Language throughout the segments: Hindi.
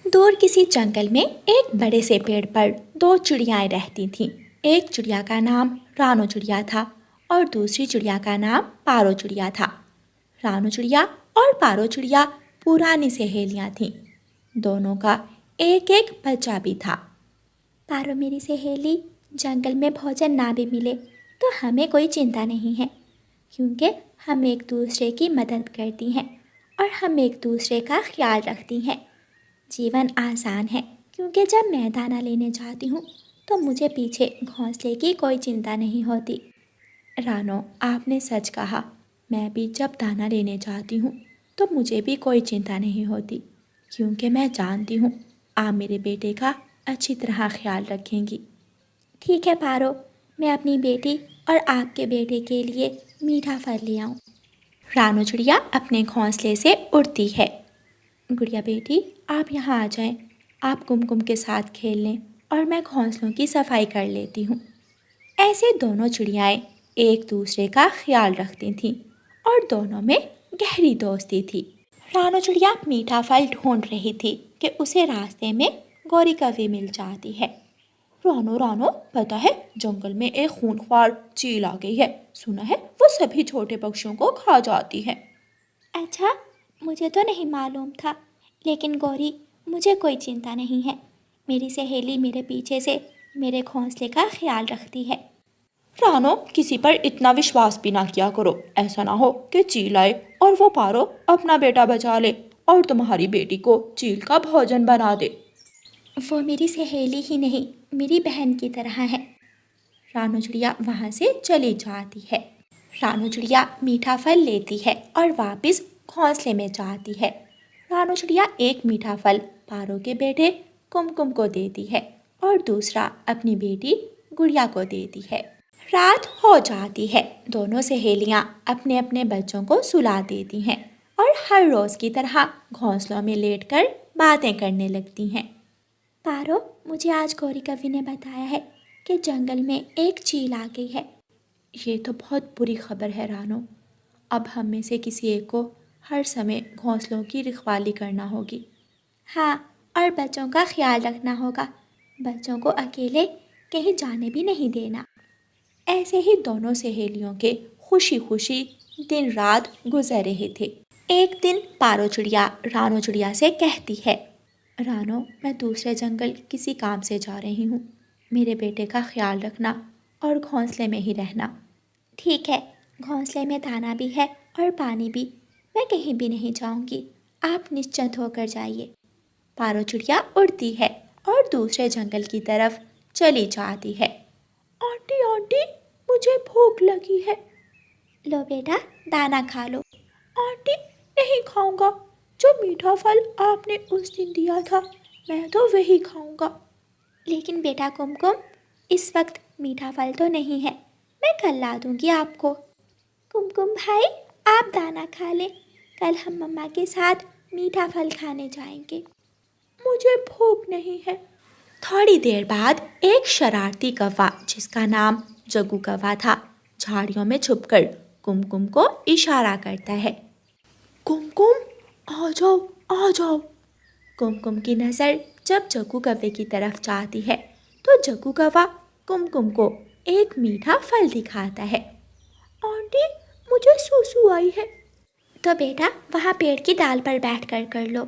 दूर किसी जंगल में एक बड़े से पेड़ पर दो चिड़ियाएं रहती थीं। एक चिड़िया का नाम रानो चिड़िया था और दूसरी चिड़िया का नाम पारो चिड़िया था। रानो चिड़िया और पारो चिड़िया पुरानी सहेलियां थीं। दोनों का एक एक बच्चा भी था। पारो मेरी सहेली, जंगल में भोजन ना भी मिले तो हमें कोई चिंता नहीं है, क्योंकि हम एक दूसरे की मदद करती हैं और हम एक दूसरे का ख्याल रखती हैं। जीवन आसान है, क्योंकि जब मैं दाना लेने जाती हूँ तो मुझे पीछे घोंसले की कोई चिंता नहीं होती। रानो, आपने सच कहा। मैं भी जब दाना लेने जाती हूँ तो मुझे भी कोई चिंता नहीं होती, क्योंकि मैं जानती हूँ आप मेरे बेटे का अच्छी तरह ख्याल रखेंगी। ठीक है पारो, मैं अपनी बेटी और आपके बेटे के लिए मीठा फल ले आऊँ। रानो चिड़िया अपने घोंसले से उड़ती है। गुड़िया बेटी, आप यहाँ आ जाएं। आप कुमकुम के साथ खेल लें और मैं घोंसलों की सफाई कर लेती हूँ। ऐसे दोनों चिड़ियाएँ एक दूसरे का ख्याल रखती थीं और दोनों में गहरी दोस्ती थी। रानो चिड़िया मीठा फल ढूंढ रही थी कि उसे रास्ते में गौरी कौवी मिल जाती है। रानो रानो, पता है जंगल में एक खूंखार चील आ गई है। सुना है वो सभी छोटे पक्षियों को खा जाती है। अच्छा, मुझे तो नहीं मालूम था, लेकिन गौरी, मुझे कोई चिंता नहीं है। मेरी सहेली मेरे पीछे से मेरे घोंसले का ख्याल रखती है। रानो, किसी पर इतना विश्वास भी ना किया करो। ऐसा ना हो कि चील आए और वो पारो अपना बेटा बचा ले और तुम्हारी बेटी को चील का भोजन बना दे। वो मेरी सहेली ही नहीं, मेरी बहन की तरह है। रानो चिड़िया वहाँ से चली जाती है। रानो चिड़िया मीठा फल लेती है और वापस घोंसले में जाती है। रानो चिड़िया एक मीठा फल पारो के बेटे कुमकुम को देती है और दूसरा अपनी बेटी गुड़िया को देती है। रात हो जाती है। दोनों सहेलियाँ अपने अपने बच्चों को सुला देती हैं और हर रोज़ की तरह घोंसलों में लेटकर बातें करने लगती हैं। पारो, मुझे आज गौरी कवि ने बताया है कि जंगल में एक चील आ गई है। ये तो बहुत बुरी खबर है रानो। अब हम में से किसी एक को हर समय घोंसलों की रखवाली करना होगी। हाँ, और बच्चों का ख्याल रखना होगा। बच्चों को अकेले कहीं जाने भी नहीं देना। ऐसे ही दोनों सहेलियों के खुशी खुशी दिन रात गुजर रहे थे। एक दिन पारो चिड़िया रानो चिड़िया से कहती है, रानो, मैं दूसरे जंगल किसी काम से जा रही हूँ। मेरे बेटे का ख्याल रखना और घोंसले में ही रहना। ठीक है, घोंसले में दाना भी है और पानी भी। मैं कहीं भी नहीं जाऊंगी, आप निश्चिंत होकर जाइए। पारो चिड़िया उड़ती है और दूसरे जंगल की तरफ चली जाती है। आंटी आंटी, मुझे भूख लगी है। लो बेटा, दाना खा लो। आंटी, नहीं खाऊंगा। जो मीठा फल आपने उस दिन दिया था, मैं तो वही खाऊंगा। लेकिन बेटा कुमकुम, इस वक्त मीठा फल तो नहीं है, मैं कल ला दूंगी आपको। कुमकुम भाई, आप दाना खा लें, कल हम मम्मा के साथ मीठा फल खाने जाएंगे। मुझे भूख नहीं है। थोड़ी देर बाद एक शरारती कौवा जिसका नाम जग्गू कौवा था, झाड़ियों में छुपकर कुमकुम को इशारा करता है। कुमकुम, आ जाओ आ जाओ। कुमकुम की नज़र जब जग्गू कौवे की तरफ जाती है तो जग्गू कौवा कुमकुम को एक मीठा फल दिखाता है। आंटी, मुझे सुसु आई है। तो बेटा वहाँ पेड़ की डाल पर बैठकर कर लो।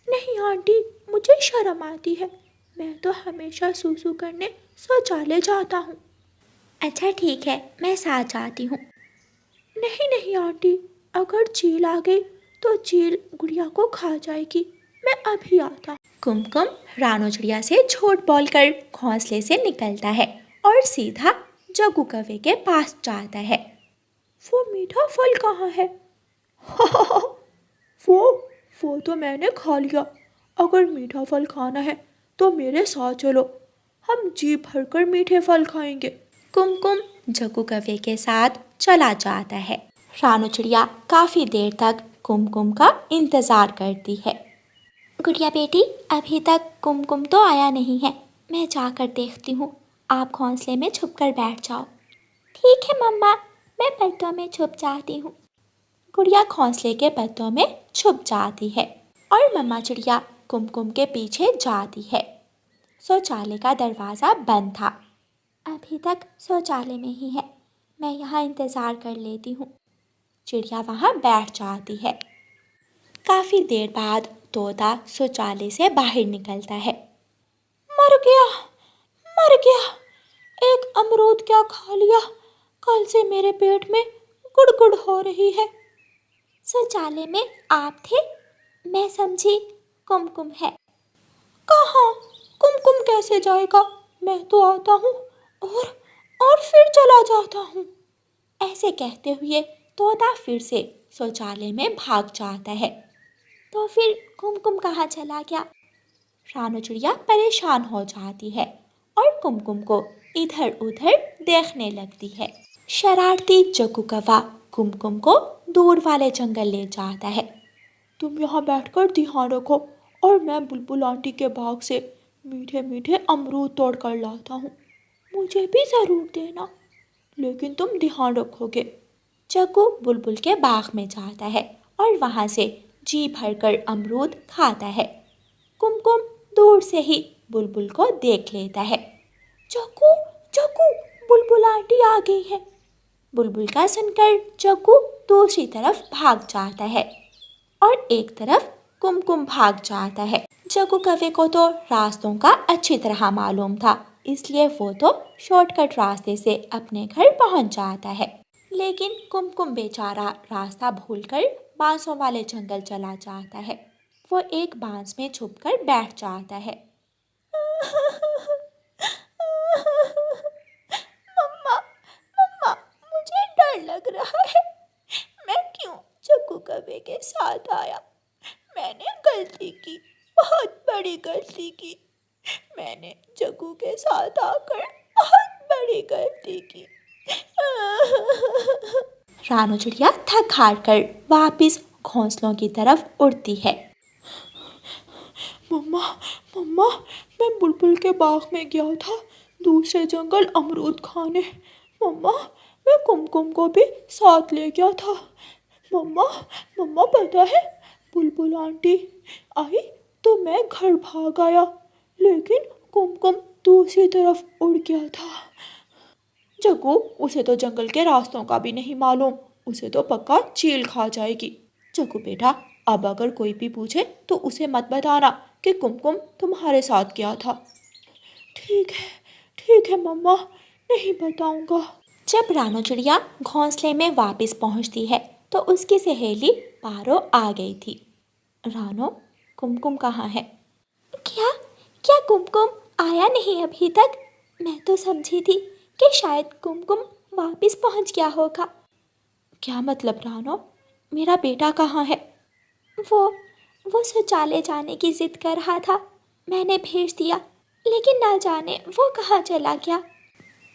नहीं आंटी, मुझे शर्म आती है। मैं तो हमेशा सुसु करने शौचालय जाता हूँ। अच्छा ठीक है, मैं साथ जाती हूँ। नहीं नहीं आंटी, अगर चील आ गई तो चील गुड़िया को खा जाएगी। मैं अभी आता। कुमकुम रानो चिड़िया से झूठ बोलकर घोंसले से निकलता है और सीधा जग्गू कौवे के पास जाता है। वो मीठा फल कहाँ है? वो तो मैंने खा लिया। अगर मीठा फल खाना है तो मेरे साथ चलो, हम जी भरकर मीठे फल खाएंगे। कुमकुम जग्गू कौवे के साथ चला जाता है। रानो चिड़िया काफ़ी देर तक कुमकुम का इंतज़ार करती है। गुड़िया बेटी, अभी तक कुमकुम तो आया नहीं है, मैं जाकर देखती हूँ। आप घोंसले में छुपकर बैठ जाओ। ठीक है मम्मा, मैं पत्तों में छुप जाती हूँ। गुड़िया घोंसले के पत्तों में छुप जाती है और मम्मा चिड़िया कुमकुम के पीछे जाती है। शौचालय का दरवाज़ा बंद था। अभी तक शौचालय में ही है, मैं यहाँ इंतज़ार कर लेती हूँ। चिड़िया वहाँ बैठ जाती है। काफ़ी देर बाद तोता शौचालय से बाहर निकलता है। मर गया, मर गया, एक अमरूद क्या खा लिया, कल से मेरे पेट में गुड़गुड़ हो रही है। शौचालय में आप थे, मैं समझी कुमकुम है। कहाँ, कुमकुम कैसे जाएगा, मैं तो आता हूँ और फिर चला जाता हूँ। ऐसे कहते हुए तोता फिर से शौचालय में भाग जाता है। तो फिर कुमकुम कहाँ चला गया? रानू चिड़िया परेशान हो जाती है और कुमकुम को इधर उधर देखने लगती है। शरारती जग्गू कौवा कुमकुम को दूर वाले जंगल ले जाता है। तुम यहाँ बैठकर ध्यान रखो और मैं बुलबुल आंटी के बाग से मीठे मीठे अमरूद तोड़ कर लाता हूँ, मुझे भी ज़रूर देना, लेकिन तुम ध्यान रखोगे। जग्गू बुलबुल के बाग में जाता है और वहाँ से जी भरकर अमरूद खाता है। कुमकुम दूर से ही बुलबुल को देख लेता है। जग्गू, जग्गू, बुलबुल आंटी आ गई है। बुलबुल का सुनकर जग्गू दूसरी तरफ भाग जाता है और एक तरफ कुमकुम भाग जाता है। जग्गू कौवे को तो रास्तों का अच्छी तरह मालूम था, इसलिए वो तो शॉर्टकट रास्ते से अपने घर पहुंच जाता है। लेकिन कुमकुम बेचारा रास्ता भूलकर बांसों वाले जंगल चला जाता है। वो एक बांस में छुपकर बैठ जाता है। मम्मा, मम्मा, मुझे डर लग रहा है। मैं क्यों जग्गू कौवे के साथ आया? मैंने गलती की, बहुत बड़ी गलती की। मैंने जग्गू के साथ आकर बहुत बड़ी गलती की। रानू चिड़िया थक हार कर वापिस घोंसलों की तरफ उड़ती है। मम्मा, मम्मा, मैं बुलबुल के बाग में गया था दूसरे जंगल अमरूद खाने। मम्मा, मैं कुमकुम को भी साथ ले गया था। मम्मा, मम्मा, पता है बुलबुल आंटी आई तो मैं घर भाग आया, लेकिन कुमकुम दूसरी तरफ उड़ गया था। जग्गू, उसे तो जंगल के रास्तों का भी नहीं मालूम, उसे तो पक्का चील खा जाएगी। जग्गू बेटा, अब अगर कोई भी पूछे तो उसे मत बताना कि कुमकुम तुम्हारे साथ गया था। ठीक है मम्मा, नहीं बताऊंगा। जब रानू चिड़िया घोंसले में वापस पहुंचती है तो उसकी सहेली पारो आ गई थी। रानू, कुमकुम कहाँ है? क्या क्या कुमकुम आया नहीं अभी तक? मैं तो समझी थी कि शायद कुमकुम वापस पहुंच गया होगा। क्या मतलब रानू, मेरा बेटा कहाँ है? वो शौचालय जाने की जिद कर रहा था, मैंने भेज दिया, लेकिन ना जाने वो कहाँ चला गया।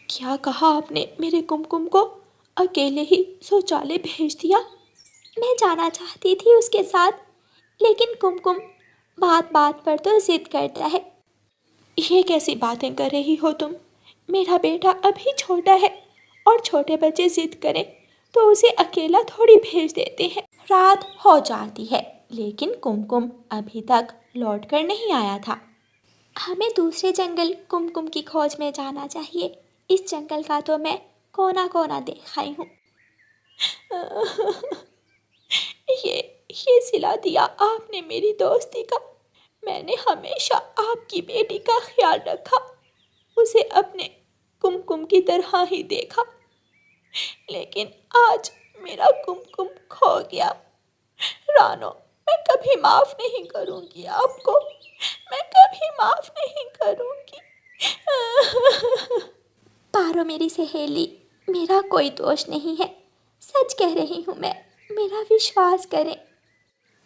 क्या कहा आपने मेरे कुमकुम को? अकेले ही शौचालय भेज दिया? मैं जाना चाहती थी उसके साथ, लेकिन कुमकुम बात बात पर तो जिद करता है। ये कैसी बातें कर रही हो तुम? मेरा बेटा अभी छोटा है और छोटे बच्चे जिद करें तो उसे अकेला थोड़ी भेज देते हैं। रात हो जाती है, लेकिन कुमकुम अभी तक लौट कर नहीं आया था। हमें दूसरे जंगल कुमकुम की खोज में जाना चाहिए। इस जंगल का तो मैं कोना कोना देख आई हूँ। ये सिला दिया आपने मेरी दोस्ती का। मैंने हमेशा आपकी बेटी का ख्याल रखा, उसे अपने कुमकुम की तरह ही देखा, लेकिन आज मेरा कुमकुम खो गया। रानो, मैं कभी माफ नहीं करूंगी आपको, मैं कभी माफ नहीं करूंगी। पारो मेरी सहेली, मेरा कोई दोष नहीं है, सच कह रही हूँ मैं, मेरा विश्वास करें।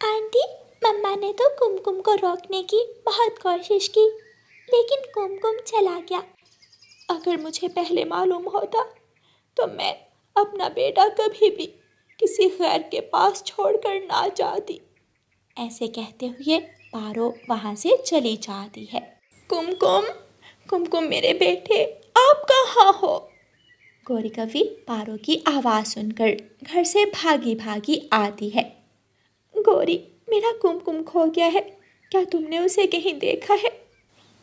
आंटी, मम्मा ने तो कुमकुम को रोकने की बहुत कोशिश की, लेकिन कुमकुम चला गया। अगर मुझे पहले मालूम होता तो मैं अपना बेटा कभी भी किसी गैर के पास छोड़कर ना जाती। ऐसे कहते हुए पारो वहाँ से चली जाती है। कुमकुम, कुमकुम मेरे बेटे, आप कहाँ हो? गौरी कवि पारो की आवाज़ सुनकर घर से भागी भागी आती है। गौरी, मेरा कुमकुम खो गया है, क्या तुमने उसे कहीं देखा है?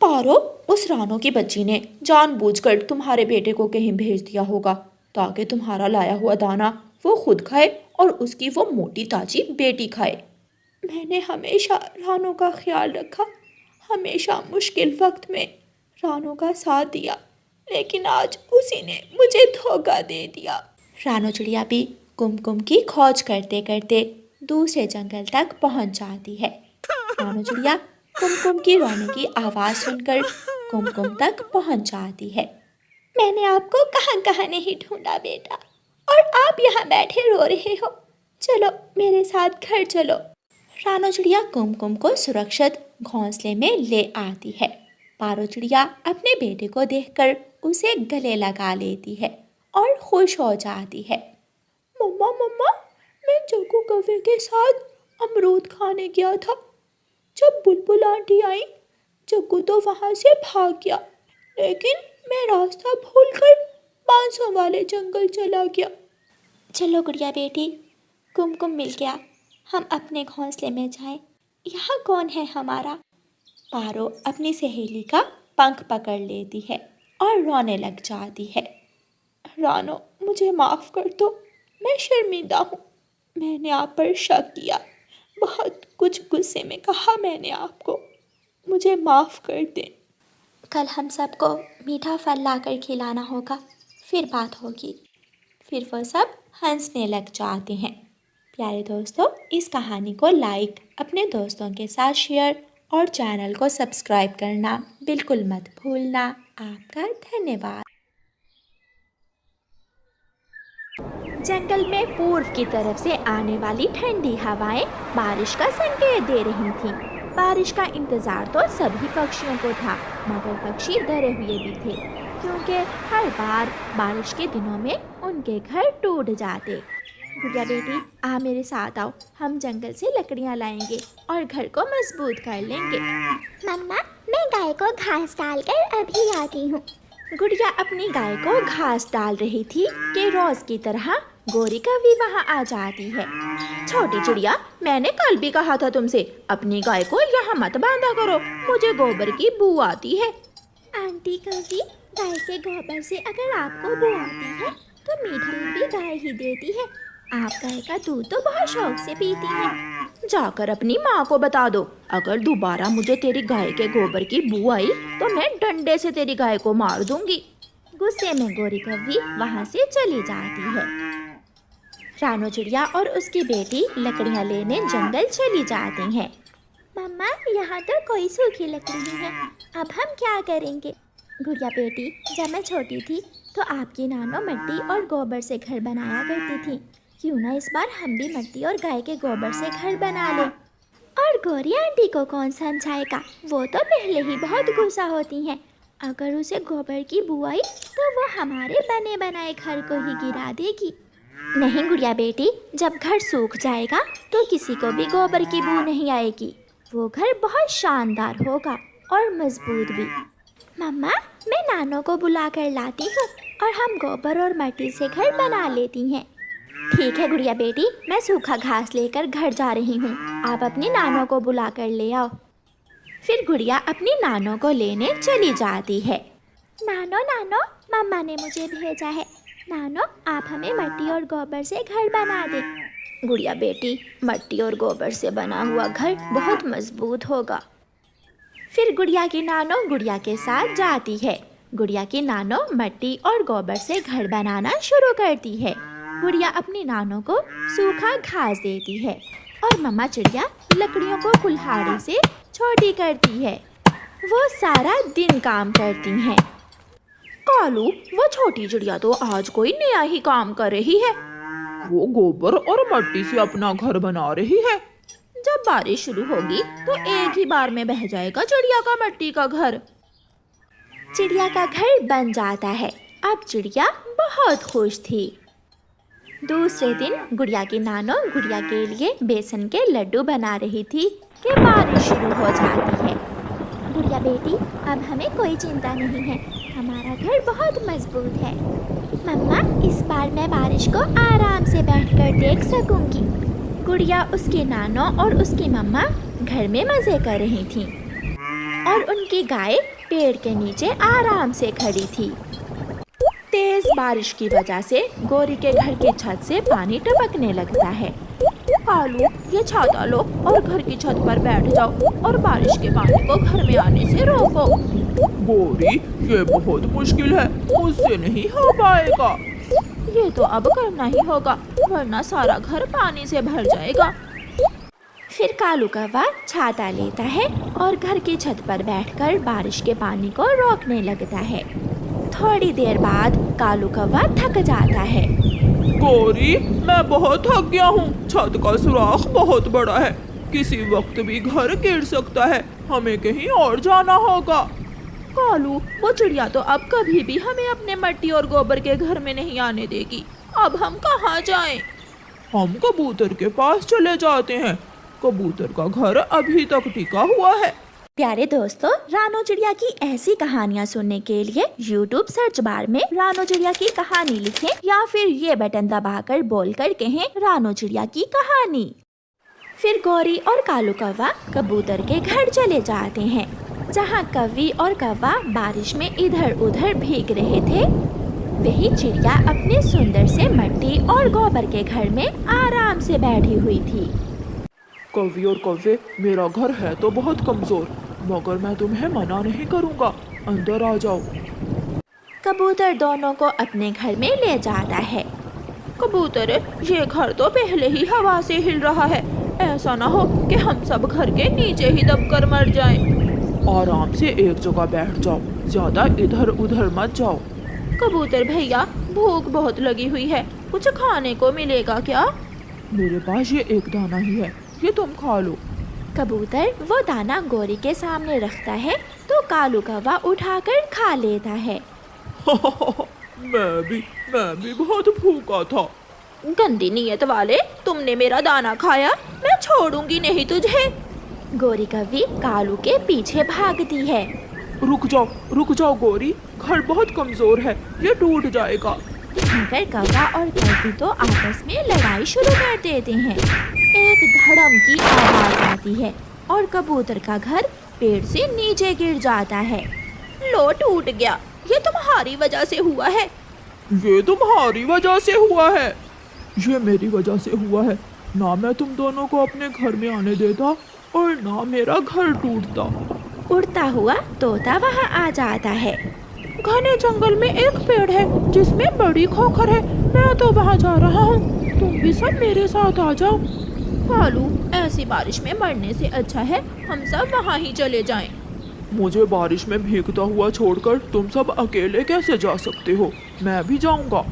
पारो, उस रानो की बच्ची ने जानबूझकर तुम्हारे बेटे को कहीं भेज दिया होगा ताकि तुम्हारा लाया हुआ दाना वो खुद खाए और उसकी वो मोटी ताजी बेटी खाए। मैंने हमेशा रानो का ख्याल रखा, हमेशा मुश्किल वक्त में रानो का साथ दिया, लेकिन आज उसी ने मुझे धोखा दे दिया। रानो चिड़िया भी कुमकुम की खोज करते करते दूसरे जंगल तक पहुंच जाती है। रानो चिड़िया कुमकुम की रोने की आवाज़ सुनकर कुमकुम तक पहुंच जाती है। मैंने आपको कहाँ कहाँ नहीं ढूंढा बेटा, और आप यहाँ बैठे रो रहे हो। चलो मेरे साथ घर चलो। रानो चिड़िया कुमकुम को सुरक्षित घोंसले में ले आती है। पारो चिड़िया अपने बेटे को देखकर उसे गले लगा लेती है और खुश हो जाती है। मम्मा मम्मा, मैं जग्गू कौवे के साथ अमरूद खाने गया था। जब बुलबुल आंटी आई, जग्गू तो वहाँ से भाग गया, लेकिन मैं रास्ता भूलकर बांसों वाले जंगल चला गया। चलो गुड़िया बेटी, कुमकुम मिल गया, हम अपने घोंसले में जाएं। यहाँ कौन है हमारा? पारो अपनी सहेली का पंख पकड़ लेती है और रोने लग जाती है। रानो, मुझे माफ़ कर दो, मैं शर्मिंदा हूँ। मैंने आप पर शक किया, बहुत कुछ गुस्से में कहा मैंने आपको, मुझे माफ़ कर दें। कल हम सबको मीठा फल लाकर खिलाना होगा, फिर बात होगी। फिर वो सब हंसने लग जाते हैं। प्यारे दोस्तों, इस कहानी को लाइक, अपने दोस्तों के साथ शेयर और चैनल को सब्सक्राइब करना बिल्कुल मत भूलना। आपका धन्यवाद। जंगल में पूर्व की तरफ से आने वाली ठंडी हवाएं बारिश का संकेत दे रही थीं। बारिश का इंतज़ार तो सभी पक्षियों को था, मगर पक्षी डरे हुए भी थे, क्योंकि हर बार बारिश के दिनों में उनके घर टूट जाते। गुड़िया बेटी, आ मेरे साथ आओ, हम जंगल से लकड़ियाँ लाएंगे और घर को मजबूत कर लेंगे। मम्मा, मैं गाय को घास डालकर अभी आती हूँ। गुड़िया अपनी गाय को घास डाल रही थी कि रोज की तरह गोरी कौवी वहाँ आ जाती है। छोटी चिड़िया, मैंने कल भी कहा था तुमसे, अपनी गाय को यहाँ मत बांधा करो, मुझे गोबर की बू आती है। आंटी कौवी, गाय के गोबर से अगर आपको बू आती है तो मीठा दूध भी गाय ही देती है। आप गाय का दूध तो बहुत शौक से पीती हैं। जाकर अपनी माँ को बता दो, अगर दोबारा मुझे तेरी गाय के गोबर की बू आई तो मैं डंडे से तेरी गाय को मार दूंगी। गुस्से में गोरी कौवी वहाँ से चली जाती है। रानो चिड़िया और उसकी बेटी लकड़ियाँ लेने जंगल चली जाती हैं। मम्मा, यहाँ तो कोई सूखी लकड़ी नहीं है, अब हम क्या करेंगे? गुड़िया बेटी, जब मैं छोटी थी तो आपकी नानो मिट्टी और गोबर से घर बनाया करती थी। क्यों ना इस बार हम भी मिट्टी और गाय के गोबर से घर बना लें। और गोरी आंटी को कौन समझाएगा, वो तो पहले ही बहुत गुस्सा होती हैं। अगर उसे गोबर की बू आई तो वो हमारे बने बनाए घर को ही गिरा देगी। नहीं गुड़िया बेटी, जब घर सूख जाएगा तो किसी को भी गोबर की बू नहीं आएगी। वो घर बहुत शानदार होगा और मजबूत भी। मम्मा, मैं नानो को बुला कर लाती हूँ और हम गोबर और मिट्टी से घर बना लेती हैं। ठीक है गुड़िया बेटी, मैं सूखा घास लेकर घर जा रही हूँ, आप अपनी नानो को बुला कर ले आओ। फिर गुड़िया अपनी नानो को लेने चली जाती है। नानो नानो, मम्मा ने मुझे भेजा है। नानो, आप हमें मिट्टी और गोबर से घर बना दें। गुड़िया बेटी, मिट्टी और गोबर से बना हुआ घर बहुत मजबूत होगा। फिर गुड़िया की नानो गुड़िया के साथ जाती है। गुड़िया की नानो मिट्टी और गोबर से घर बनाना शुरू करती है। गुड़िया अपनी नानो को सूखा घास देती है और मम्मा चिड़िया लकड़ियों को कुल्हाड़ी से छोटी करती है। वो सारा दिन काम करती हैं। कालू, वो छोटी चिड़िया तो आज कोई नया ही काम कर रही है। वो गोबर और मिट्टी से अपना घर बना रही है। जब बारिश शुरू होगी तो एक ही बार में बह जाएगा चिड़िया का मिट्टी का घर। चिड़िया का घर बन जाता है। अब चिड़िया बहुत खुश थी। दूसरे दिन गुड़िया की नानो गुड़िया के लिए बेसन के लड्डू बना रही थी कि बारिश शुरू हो जाती है। गुड़िया बेटी, अब हमें कोई चिंता नहीं है, हमारा घर बहुत मजबूत है। मम्मा, इस बार मैं बारिश को आराम से बैठकर देख सकूंगी। गुड़िया, उसकी नानो और उसकी मम्मा घर में मजे कर रही थीं और उनकी गाय पेड़ के नीचे आराम से खड़ी थी। तेज बारिश की वजह से गौरी के घर की छत से पानी टपकने लगता है। कालू, ये छाता लो और घर की छत पर बैठ जाओ और बारिश के पानी को घर में आने से रोको। गौरी, ये बहुत मुश्किल है, मुझसे नहीं हो पाएगा। ये तो अब करना ही होगा, वरना सारा घर पानी से भर जाएगा। फिर कालू कौवा छाता लेता है और घर की छत पर बैठकर बारिश के पानी को रोकने लगता है। थोड़ी देर बाद कालू कौवा थक जाता है। गौरी, मैं बहुत थक गया हूँ। छत का सुराख बहुत बड़ा है, किसी वक्त भी घर गिर सकता है। हमें कहीं और जाना होगा। कालू, वो चिड़िया तो अब कभी भी हमें अपने मिट्टी और गोबर के घर में नहीं आने देगी। अब हम कहाँ जाएं? हम कबूतर के पास चले जाते हैं। कबूतर का घर अभी तक टिका हुआ है। प्यारे दोस्तों, रानो चिड़िया की ऐसी कहानियाँ सुनने के लिए YouTube सर्च बार में रानो चिड़िया की कहानी लिखें या फिर ये बटन दबाकर बोलकर कहें रानो चिड़िया की कहानी। फिर गौरी और कालू कौवा कबूतर के घर चले जाते हैं, जहाँ कौवी और कौवा बारिश में इधर उधर भीग रहे थे। वही चिड़िया अपने सुंदर से मिट्टी और गोबर के घर में आराम से बैठी हुई थी। कौवी और कौवे, मेरा घर है तो बहुत कमजोर, मगर मैं तुम्हें मना नहीं करूँगा। अंदर आ जाओ। कबूतर दोनों को अपने घर में ले जाता है। कबूतर, ये घर तो पहले ही हवा से हिल रहा है। ऐसा ना हो कि हम सब घर के नीचे ही दबकर मर जाएं। आराम से एक जगह बैठ जाओ, ज्यादा इधर उधर मत जाओ। कबूतर भैया, भूख बहुत लगी हुई है, कुछ खाने को मिलेगा क्या? मेरे पास ये एक दाना ही है, ये तुम खा लो। कबूतर वो दाना गौरी के सामने रखता है तो कालू कौवा उठाकर खा लेता है। मैं भी बहुत भूखा था। गंदी नीयत वाले, तुमने मेरा दाना खाया, मैं छोड़ूंगी नहीं तुझे। गौरी कौवी कालू के पीछे भागती है। रुक जाओ गौरी, घर बहुत कमजोर है, ये टूट जाएगा। मगर कौवा और कौवी तो आपस में लड़ाई शुरू कर देते हैं। एक धड़म की आवाज आती है और कबूतर का घर पेड़ से नीचे गिर जाता है। लो, टूट गया। ये तुम्हारी वजह से हुआ है। ये तुम्हारी वजह से हुआ है। ये मेरी वजह से हुआ है। ना मैं तुम दोनों को अपने घर में आने देता और ना मेरा घर टूटता। उड़ता हुआ तोता वहाँ आ जाता है। घने जंगल में एक पेड़ है जिसमें बड़ी खोखर है। मैं तो वहाँ जा रहा हूँ, तुम भी सब मेरे साथ आ जाओ। कालू, ऐसी बारिश में मरने से अच्छा है हम सब वहाँ ही चले जाएं। मुझे बारिश में भीगता हुआ छोड़कर तुम सब अकेले कैसे जा सकते हो? मैं भी जाऊंगा।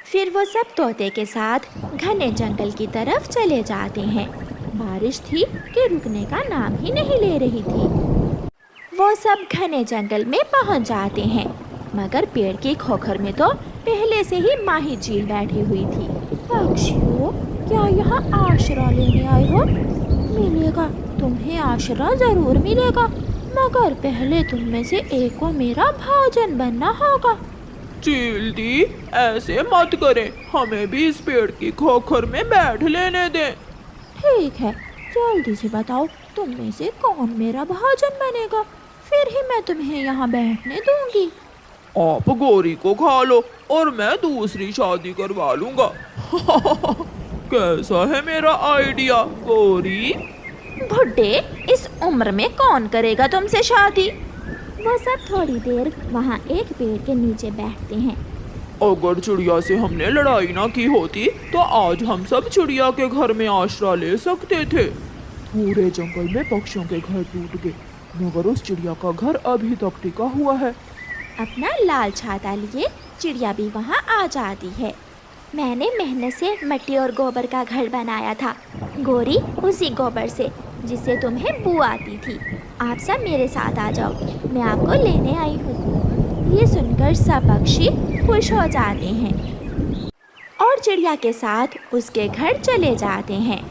फिर वो सब तोते के साथ घने जंगल की तरफ चले जाते हैं। बारिश थी कि रुकने का नाम ही नहीं ले रही थी। वो सब घने जंगल में पहुंच जाते हैं, मगर पेड़ की खोखर में तो पहले से ही माही चील बैठी हुई थी। पक्षियों, क्या यहाँ आश्रय लेने आए हो? मिलेगा, तुम्हें आश्रय जरूर मिलेगा, मगर पहले तुम में से एक को मेरा भोजन बनना होगा। चील दी, ऐसे मत करें, हमें भी इस पेड़ की खोखर में बैठ लेने दें। ठीक है, जल्दी से बताओ तुम में से कौन मेरा भोजन बनेगा, फिर ही मैं तुम्हें यहाँ बैठने दूंगी। आप गौरी को खा लो और मैं दूसरी शादी करवा लूंगा। कैसा है मेरा आइडिया गौरी? बुड्ढे, इस उम्र में कौन करेगा तुमसे शादी? वो सब थोड़ी देर वहाँ एक पेड़ के नीचे बैठते हैं। अगर चिड़िया से हमने लड़ाई ना की होती तो आज हम सब चिड़िया के घर में आश्रय ले सकते थे। पूरे जंगल में पक्षियों के घर टूट गए, मगर उस चिड़िया का घर अभी तक टिका हुआ है। अपना लाल छाता लिए चिड़िया भी वहाँ आ जाती है। मैंने मेहनत से मिट्टी और गोबर का घर बनाया था, गौरी उसी गोबर से जिसे तुम्हें बू आती थी। आप सब मेरे साथ आ जाओ, मैं आपको लेने आई हूँ। ये सुनकर सब पक्षी खुश हो जाते हैं और चिड़िया के साथ उसके घर चले जाते हैं।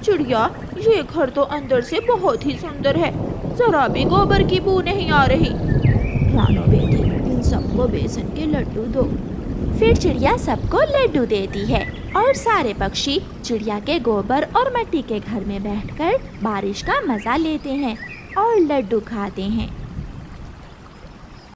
चिड़िया, ये घर तो अंदर से बहुत ही सुंदर है, जरा भी गोबर की बू नहीं आ रही। रानो बेटी, इन सबको बेसन के लड्डू दो। फिर चिड़िया सबको लड्डू देती है और सारे पक्षी चिड़िया के गोबर और मिट्टी के घर में बैठकर बारिश का मजा लेते हैं और लड्डू खाते हैं।